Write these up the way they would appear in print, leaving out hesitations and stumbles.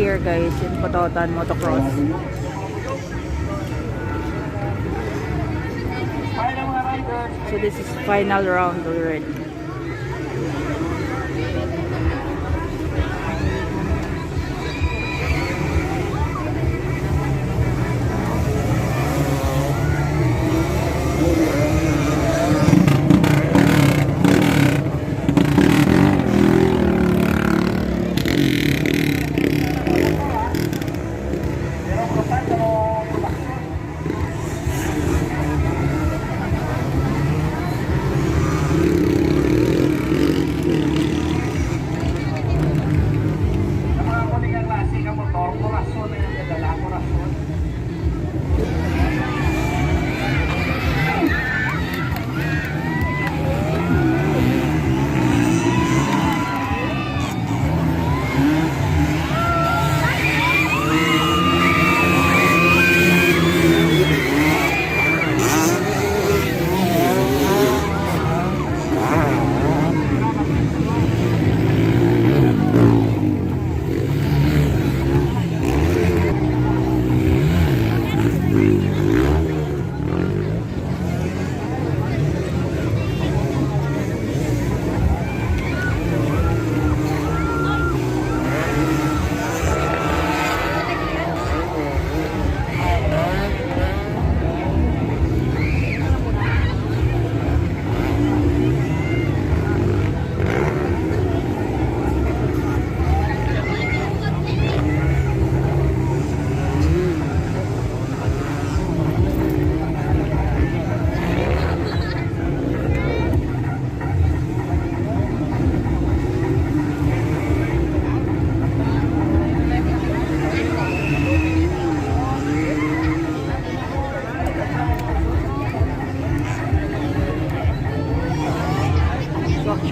here guys in Cototan Motocross. So this is final round already.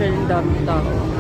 Actually, daming tao.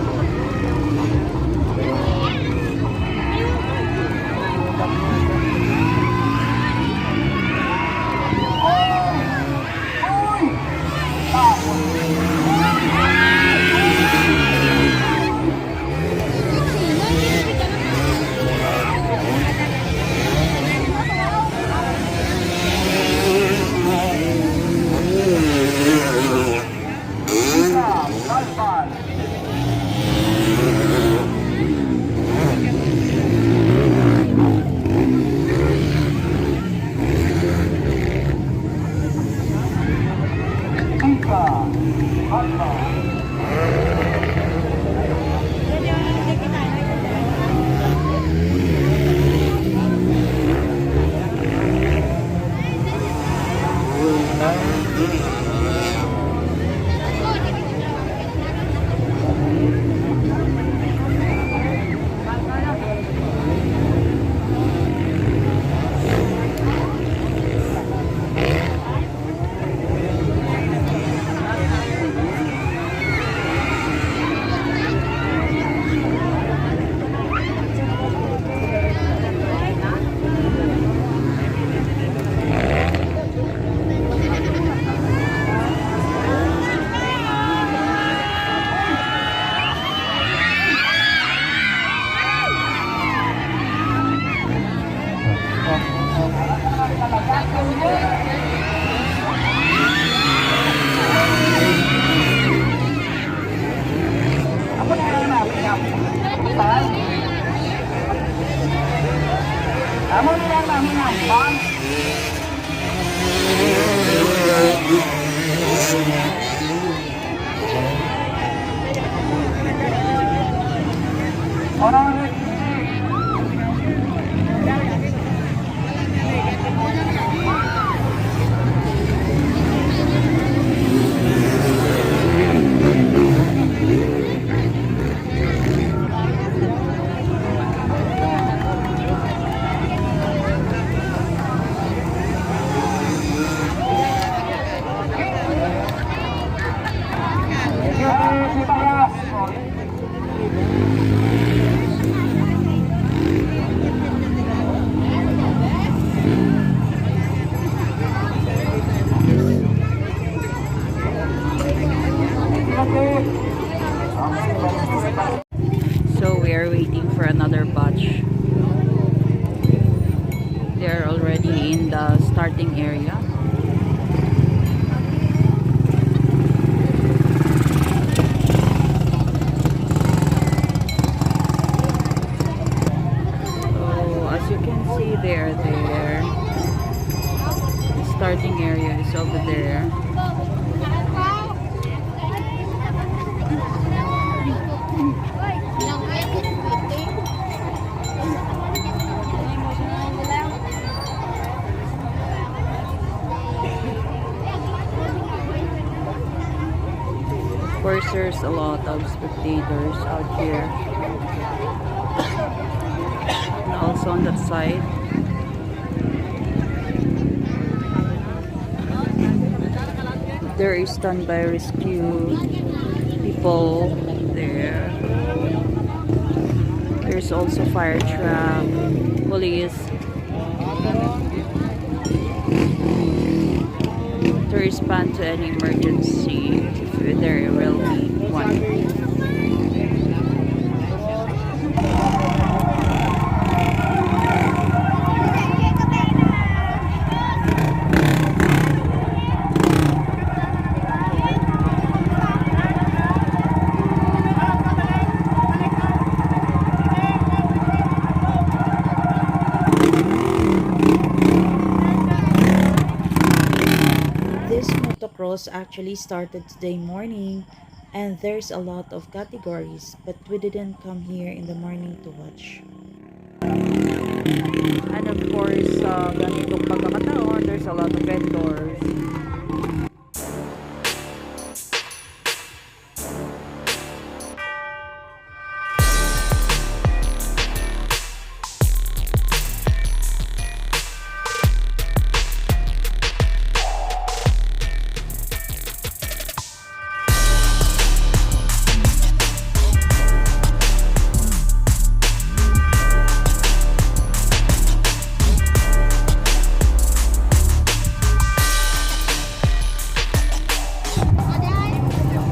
starting area. So as you can see there, the starting area is over there. Of course, there's a lot of spectators out here. And also on that side. There is standby rescue people there. There's also fire truck, police. To respond to any emergency if there will be one. This motocross actually started today morning, and there's a lot of categories, but we didn't come here in the morning to watch. And of course, ganitong pagkakataon, there's a lot of vendors.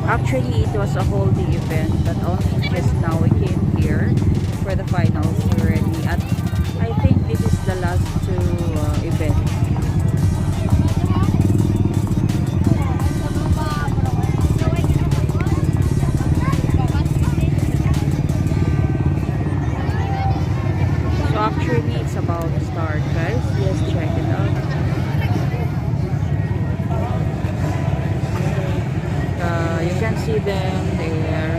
Actually, it was a whole day event, but only just now we came here for the finals already. At I think this is the last two events. So actually, it's about to start, guys. Let's check it out. You can see them there.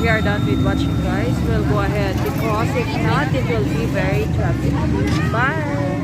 we are done with watching, guys, we'll go ahead because if not, it will be very traffic. Bye!